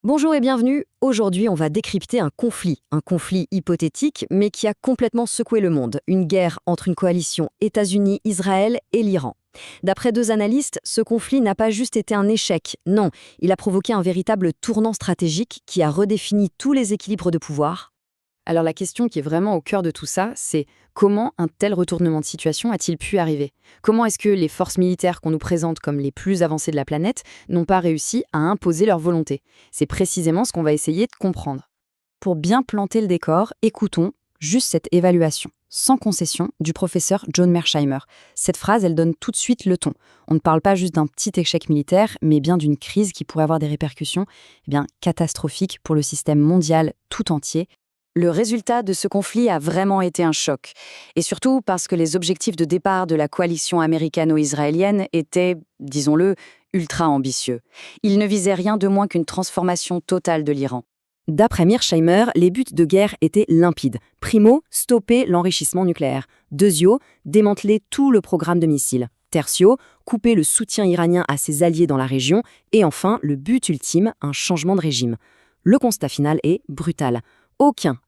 Bonjour et bienvenue. Aujourd'hui, on va décrypter un conflit hypothétique, mais qui a complètement secoué le monde. Une guerre entre une coalition États-Unis, Israël et l'Iran. D'après deux analystes, ce conflit n'a pas juste été un échec, non, il a provoqué un véritable tournant stratégique qui a redéfini tous les équilibres de pouvoir. Alors la question qui est vraiment au cœur de tout ça, c'est comment un tel retournement de situation a-t-il pu arriver? Comment est-ce que les forces militaires qu'on nous présente comme les plus avancées de la planète n'ont pas réussi à imposer leur volonté? C'est précisément ce qu'on va essayer de comprendre. Pour bien planter le décor, écoutons juste cette évaluation, sans concession, du professeur John Mearsheimer. Cette phrase, elle donne tout de suite le ton. On ne parle pas juste d'un petit échec militaire, mais bien d'une crise qui pourrait avoir des répercussions catastrophiques pour le système mondial tout entier. Le résultat de ce conflit a vraiment été un choc, et surtout parce que les objectifs de départ de la coalition américano-israélienne étaient, disons-le, ultra ambitieux. Ils ne visaient rien de moins qu'une transformation totale de l'Iran. D'après Mearsheimer, les buts de guerre étaient limpides. Primo, stopper l'enrichissement nucléaire. Deuxio, démanteler tout le programme de missiles. Tertio, couper le soutien iranien à ses alliés dans la région. Et enfin, le but ultime, un changement de régime. Le constat final est brutal.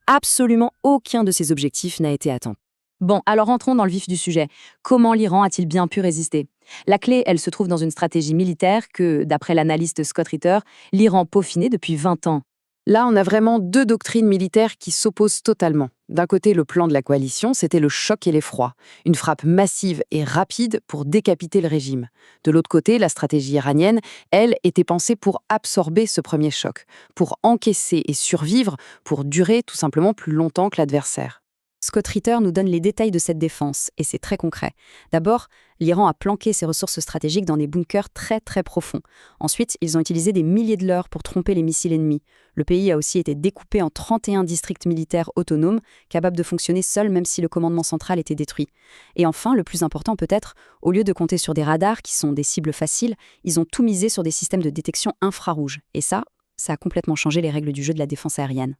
Absolument aucun de ces objectifs n'a été atteint. Bon, alors entrons dans le vif du sujet. Comment l'Iran a-t-il bien pu résister? La clé, elle se trouve dans une stratégie militaire que, d'après l'analyste Scott Ritter, l'Iran peaufinait depuis 20 ans. Là, on a vraiment deux doctrines militaires qui s'opposent totalement. D'un côté, le plan de la coalition, c'était le choc et l'effroi, une frappe massive et rapide pour décapiter le régime. De l'autre côté, la stratégie iranienne, elle, était pensée pour absorber ce premier choc, pour encaisser et survivre, pour durer tout simplement plus longtemps que l'adversaire. Scott Ritter nous donne les détails de cette défense, et c'est très concret. D'abord, l'Iran a planqué ses ressources stratégiques dans des bunkers très très profonds. Ensuite, ils ont utilisé des milliers de leurres pour tromper les missiles ennemis. Le pays a aussi été découpé en 31 districts militaires autonomes, capables de fonctionner seuls même si le commandement central était détruit. Et enfin, le plus important peut-être, au lieu de compter sur des radars qui sont des cibles faciles, ils ont tout misé sur des systèmes de détection infrarouge. Et ça a complètement changé les règles du jeu de la défense aérienne.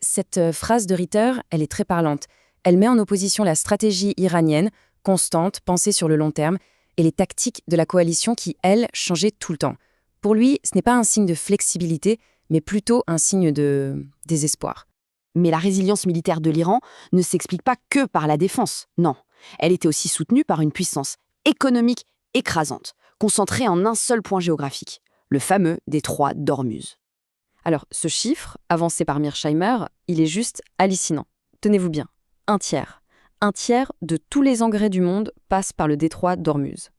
Cette phrase de Ritter, elle est très parlante. Elle met en opposition la stratégie iranienne, constante, pensée sur le long terme, et les tactiques de la coalition qui, elles, changeaient tout le temps. Pour lui, ce n'est pas un signe de flexibilité, mais plutôt un signe de désespoir. Mais la résilience militaire de l'Iran ne s'explique pas que par la défense, non. Elle était aussi soutenue par une puissance économique écrasante, concentrée en un seul point géographique, le fameux détroit d'Ormuz. Alors, ce chiffre, avancé par Mearsheimer, il est juste hallucinant. Tenez-vous bien. Un tiers de tous les engrais du monde passe par le détroit d'Ormuz.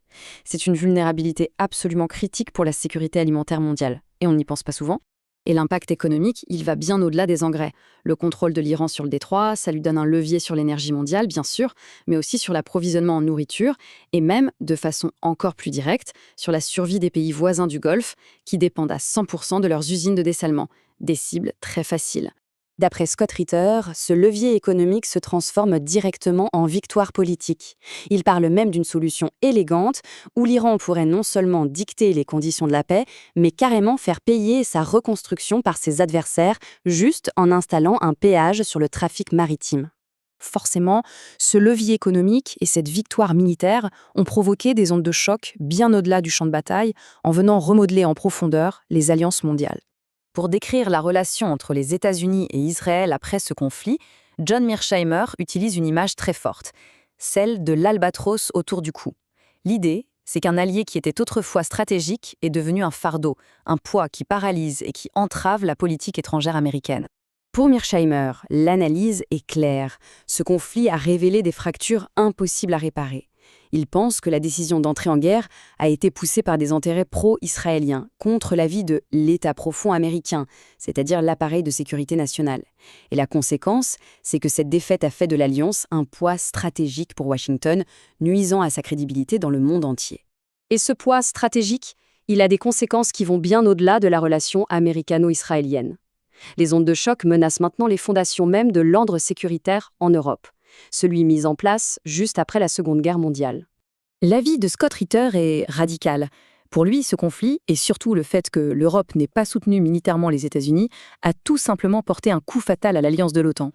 C'est une vulnérabilité absolument critique pour la sécurité alimentaire mondiale, et on n'y pense pas souvent. Et l'impact économique, il va bien au-delà des engrais. Le contrôle de l'Iran sur le détroit, ça lui donne un levier sur l'énergie mondiale, bien sûr, mais aussi sur l'approvisionnement en nourriture, et même, de façon encore plus directe, sur la survie des pays voisins du Golfe, qui dépendent à 100% de leurs usines de dessalement, des cibles très faciles. D'après Scott Ritter, ce levier économique se transforme directement en victoire politique. Il parle même d'une solution élégante où l'Iran pourrait non seulement dicter les conditions de la paix, mais carrément faire payer sa reconstruction par ses adversaires juste en installant un péage sur le trafic maritime. Forcément, ce levier économique et cette victoire militaire ont provoqué des ondes de choc bien au-delà du champ de bataille en venant remodeler en profondeur les alliances mondiales. Pour décrire la relation entre les États-Unis et Israël après ce conflit, John Mearsheimer utilise une image très forte, celle de l'albatros autour du cou. L'idée, c'est qu'un allié qui était autrefois stratégique est devenu un fardeau, un poids qui paralyse et qui entrave la politique étrangère américaine. Pour Mearsheimer, l'analyse est claire. Ce conflit a révélé des fractures impossibles à réparer. Il pense que la décision d'entrer en guerre a été poussée par des intérêts pro-israéliens, contre l'avis de l'État profond américain, c'est-à-dire l'appareil de sécurité nationale. Et la conséquence, c'est que cette défaite a fait de l'Alliance un poids stratégique pour Washington, nuisant à sa crédibilité dans le monde entier. Et ce poids stratégique, il a des conséquences qui vont bien au-delà de la relation américano-israélienne. Les ondes de choc menacent maintenant les fondations même de l'ordre sécuritaire en Europe, celui mis en place juste après la Seconde Guerre mondiale. L'avis de Scott Ritter est radical. Pour lui, ce conflit, et surtout le fait que l'Europe n'ait pas soutenu militairement les États-Unis, a tout simplement porté un coup fatal à l'alliance de l'OTAN.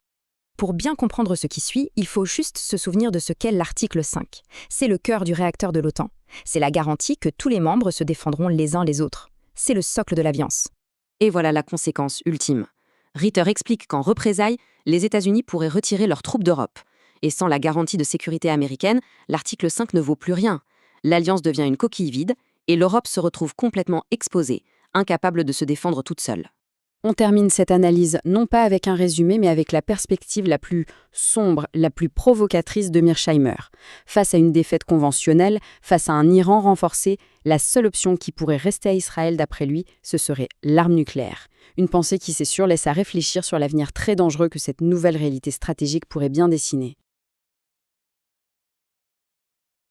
Pour bien comprendre ce qui suit, il faut juste se souvenir de ce qu'est l'article 5. C'est le cœur du réacteur de l'OTAN. C'est la garantie que tous les membres se défendront les uns les autres. C'est le socle de l'alliance. Et voilà la conséquence ultime. Ritter explique qu'en représailles, les États-Unis pourraient retirer leurs troupes d'Europe. Et sans la garantie de sécurité américaine, l'article 5 ne vaut plus rien. L'Alliance devient une coquille vide et l'Europe se retrouve complètement exposée, incapable de se défendre toute seule. On termine cette analyse non pas avec un résumé, mais avec la perspective la plus sombre, la plus provocatrice de Mearsheimer. Face à une défaite conventionnelle, face à un Iran renforcé, la seule option qui pourrait rester à Israël d'après lui, ce serait l'arme nucléaire. Une pensée qui, c'est sûr, laisse à réfléchir sur l'avenir très dangereux que cette nouvelle réalité stratégique pourrait bien dessiner.